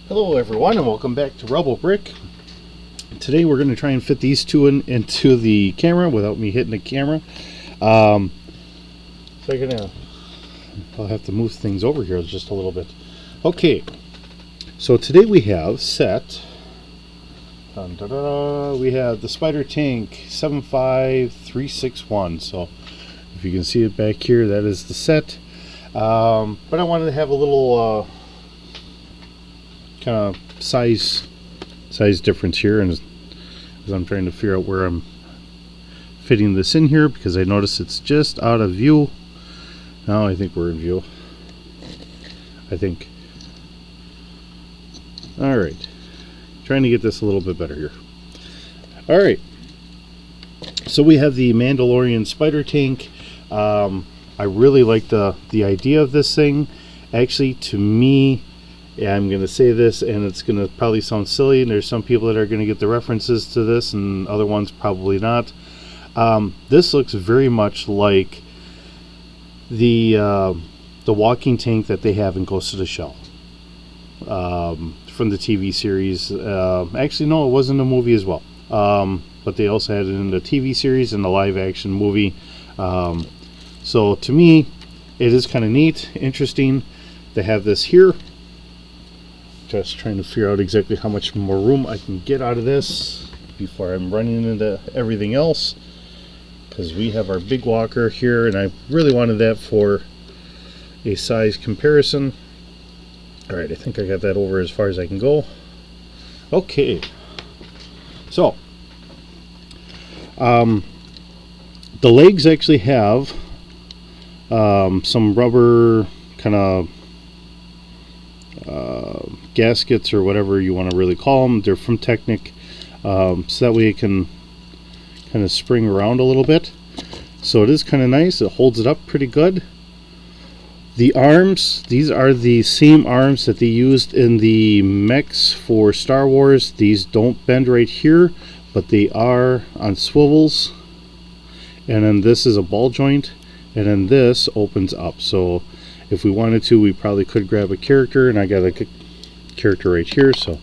Hello everyone and welcome back to Rebel Brick. Today we're going to try and fit these two into the camera without me hitting the camera. I'll have to move things over here just a little bit. Okay, so today we have set, we have the Spider Tank 75361. So if you can see it back here, that is the set. But I wanted to have a little kind of size difference here, and as I'm trying to figure out where I'm fitting this in here, because I notice it's just out of view. Now I think we're in view. I think. Alright, trying to get this a little bit better here. Alright, so we have the Mandalorian Spider Tank. I really like the idea of this thing. Actually, to me, yeah, I'm going to say this, and it's going to probably sound silly, and there's some people that are going to get the references to this, and other ones probably not. This looks very much like the walking tank that they have in Ghost of the Shell from the TV series. Actually, no, it was in the movie as well. But they also had it in the TV series and the live-action movie. So to me, it is kind of neat, interesting to have this here. Just trying to figure out exactly how much more room I can get out of this before I'm running into everything else, because we have our big walker here, and I really wanted that for a size comparison. Alright, I think I got that over as far as I can go. Okay, so the legs actually have some rubber kind of gaskets, or whatever you want to really call them. They're from Technic, so that way it can kind of spring around a little bit. So it is kind of nice. It holds it up pretty good. The arms, these are the same arms that they used in the mechs for Star Wars. These don't bend right here, but they are on swivels. And then this is a ball joint, and then this opens up. So if we wanted to, we probably could grab a character, and I got a character right here, so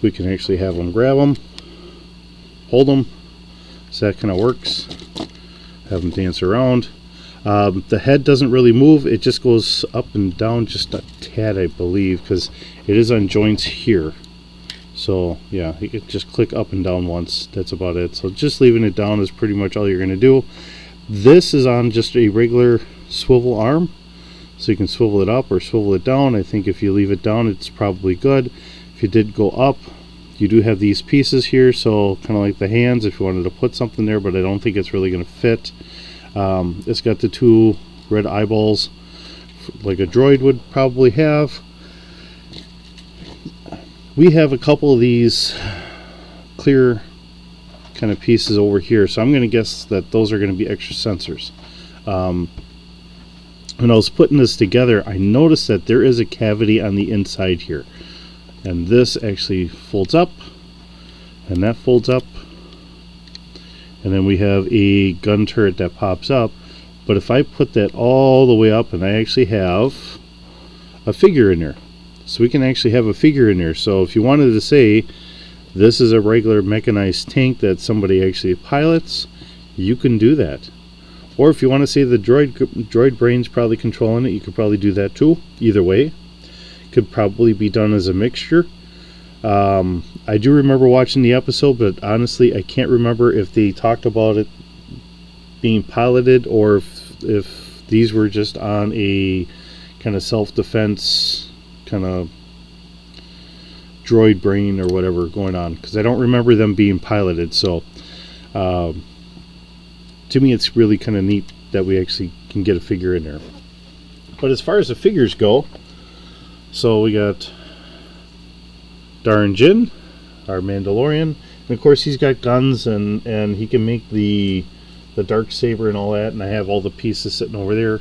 we can actually have them grab them, hold them, so that kind of works. Have them dance around. The head doesn't really move, it just goes up and down just a tad, I believe, because it is on joints here. So yeah, you can just click up and down once, that's about it. So just leaving it down is pretty much all you're going to do. This is on just a regular swivel arm, so you can swivel it up or swivel it down. I think if you leave it down, it's probably good. If you did go up, you do have these pieces here, so kind of like the hands if you wanted to put something there, but I don't think it's really going to fit. It's got the two red eyeballs like a droid would probably have. We have a couple of these clear kind of pieces over here, so I'm going to guess that those are going to be extra sensors. When I was putting this together, I noticed that there is a cavity on the inside here, and this actually folds up, and that folds up, and then we have a gun turret that pops up. But if I put that all the way up, and I actually have a figure in there, so we can actually have a figure in there. So if you wanted to say this is a regular mechanized tank that somebody actually pilots, you can do that. Or if you want to say the droid brain's probably controlling it, you could probably do that too. Either way, could probably be done as a mixture. I do remember watching the episode, but honestly, I can't remember if they talked about it being piloted, or if these were just on a kind of self-defense kind of droid brain or whatever going on, because I don't remember them being piloted. So to me, it's really kind of neat that we actually can get a figure in there. But as far as the figures go, so we got Darn Jin, our Mandalorian, and of course he's got guns, and he can make the dark saber and all that, and I have all the pieces sitting over there.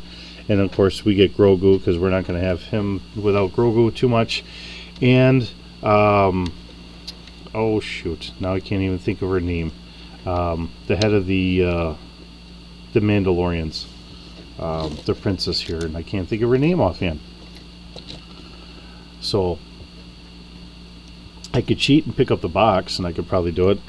And of course we get Grogu, because we're not going to have him without Grogu too much. And oh shoot, now I can't even think of her name. The head of the Mandalorians, the princess here, and I can't think of her name offhand. So I could cheat and pick up the box, and I could probably do it.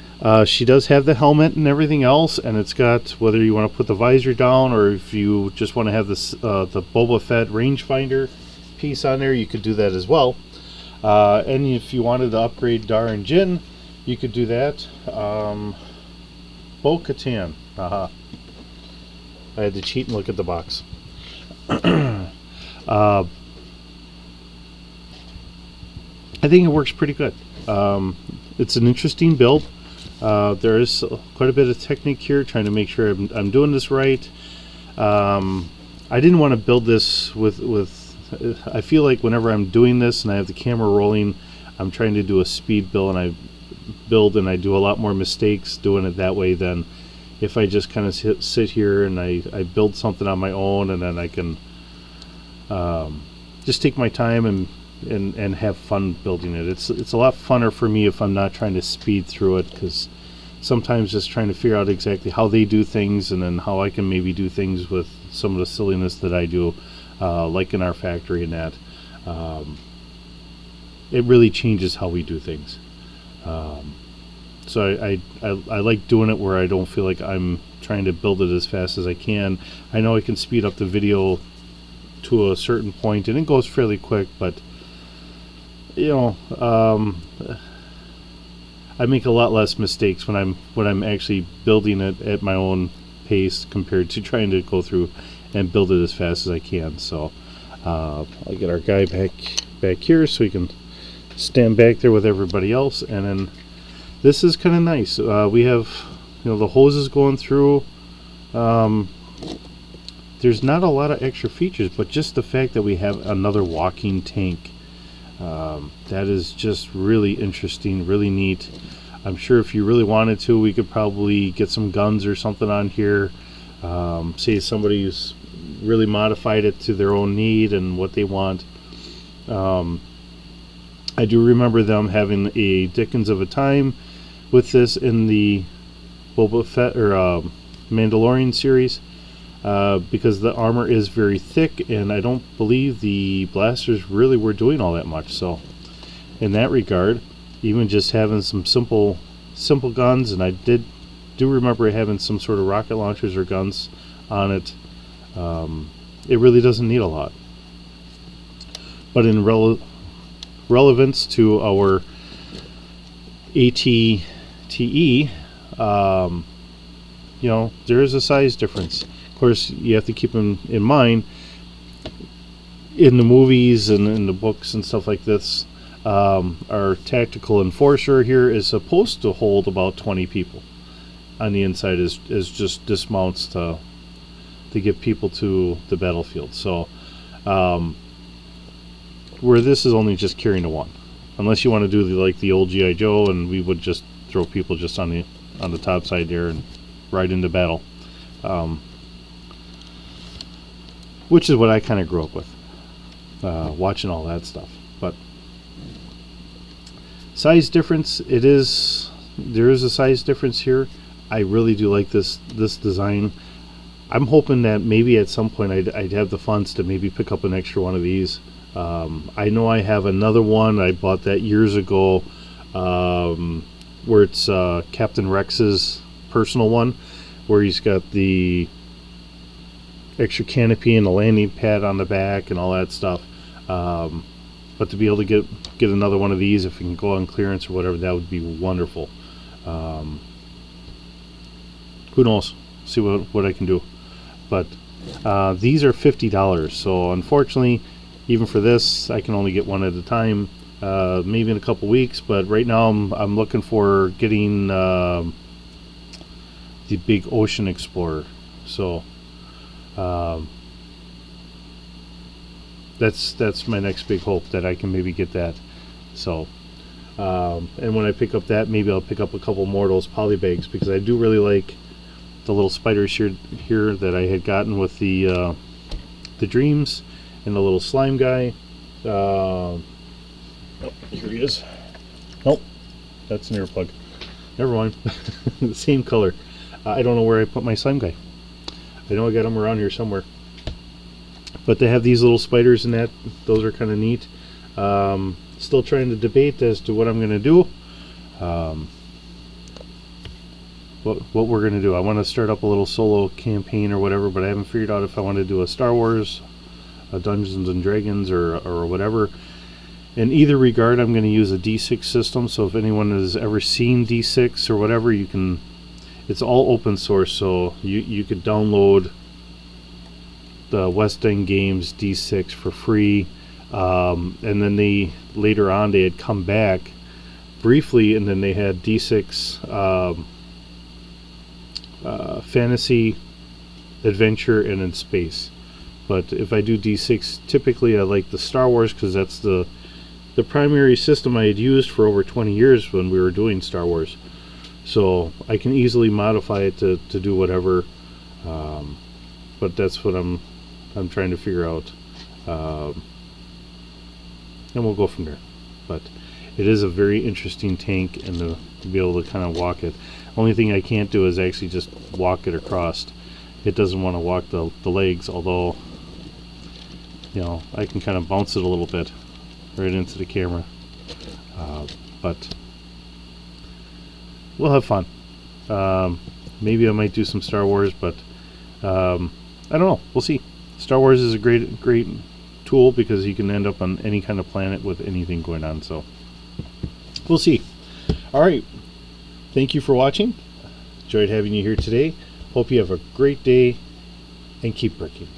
She does have the helmet and everything else, and it's got, whether you want to put the visor down or if you just want to have this the Boba Fett rangefinder piece on there, you could do that as well. And if you wanted to upgrade Dar and Jin, you could do that. Bo-Katan. I had to cheat and look at the box. I think it works pretty good. It's an interesting build. There is quite a bit of technique here, trying to make sure I'm doing this right. I didn't want to build this with I feel like whenever I'm doing this and I have the camera rolling, I'm trying to do a speed build, and I do a lot more mistakes doing it that way than if I just kind of sit here and I build something on my own, and then I can just take my time and have fun building it. It's a lot funner for me if I'm not trying to speed through it, because sometimes just trying to figure out exactly how they do things and then how I can maybe do things with some of the silliness that I do, like in our factory and that. It really changes how we do things. So I like doing it where I don't feel like I'm trying to build it as fast as I can. I know I can speed up the video to a certain point and it goes fairly quick, but you know, I make a lot less mistakes when I'm actually building it at my own pace compared to trying to go through and build it as fast as I can. So I'll get our guy back here so he can stand back there with everybody else, and then this is kind of nice. We have, the hoses going through. There's not a lot of extra features, but just the fact that we have another walking tank, that is just really interesting, really neat. I'm sure if you really wanted to, we could probably get some guns or something on here. Say somebody's really modified it to their own need and what they want. I do remember them having a dickens of a time with this in the Boba Fett or Mandalorian series, because the armor is very thick, and I don't believe the blasters really were doing all that much. So in that regard, even just having some simple guns, and I do remember having some sort of rocket launchers or guns on it, it really doesn't need a lot. But in relevance to our ATTE, there is a size difference. Of course, you have to keep in mind, in the movies and in the books and stuff like this, our tactical enforcer here is supposed to hold about 20 people. On the inside is just dismounts to get people to the battlefield. So where this is only just carrying a one, unless you want to do like the old G.I. Joe, and we would just throw people just on the top side there and ride into battle, which is what I kind of grew up with, watching all that stuff. But size difference, there is a size difference here. I really do like this design. I'm hoping that maybe at some point I'd have the funds to maybe pick up an extra one of these. I know I have another one. I bought that years ago, where it's Captain Rex's personal one, where he's got the extra canopy and a landing pad on the back and all that stuff. But to be able to get another one of these, if we can go on clearance or whatever, that would be wonderful. Who knows? See what I can do. But these are $50, so unfortunately, even for this, I can only get one at a time. Maybe in a couple weeks, but right now I'm looking for getting the big Ocean Explorer. So that's my next big hope, that I can maybe get that. So and when I pick up that, maybe I'll pick up a couple more of those polybags, because I do really like the little spiders here that I had gotten with the Dreams, and the little slime guy. Oh, here he is. Nope, that's an earplug. Never mind. The same color. I don't know where I put my slime guy. I know I got him around here somewhere. But they have these little spiders and that. Those are kind of neat. Still trying to debate as to what I'm going to do. What we're going to do. I want to start up a little solo campaign or whatever, but I haven't figured out if I want to do a Star Wars, a Dungeons and Dragons, or whatever. In either regard, I'm going to use a D6 system, so if anyone has ever seen D6 or whatever, you can, it's all open source, so you could download the West End Games D6 for free, and then later on they had come back briefly, and then they had D6 fantasy, adventure, and in space. But if I do D6, typically I like the Star Wars because that's the primary system I had used for over 20 years when we were doing Star Wars. So I can easily modify it to do whatever. But that's what I'm trying to figure out. And we'll go from there. But it is a very interesting tank, and to be able to kind of walk it. Only thing I can't do is actually just walk it across. It doesn't want to walk the legs, although, you know, I can kind of bounce it a little bit right into the camera. But we'll have fun. Maybe I might do some Star Wars, but I don't know. We'll see. Star Wars is a great tool because you can end up on any kind of planet with anything going on. So we'll see. All right. Thank you for watching. Enjoyed having you here today. Hope you have a great day and keep bricking.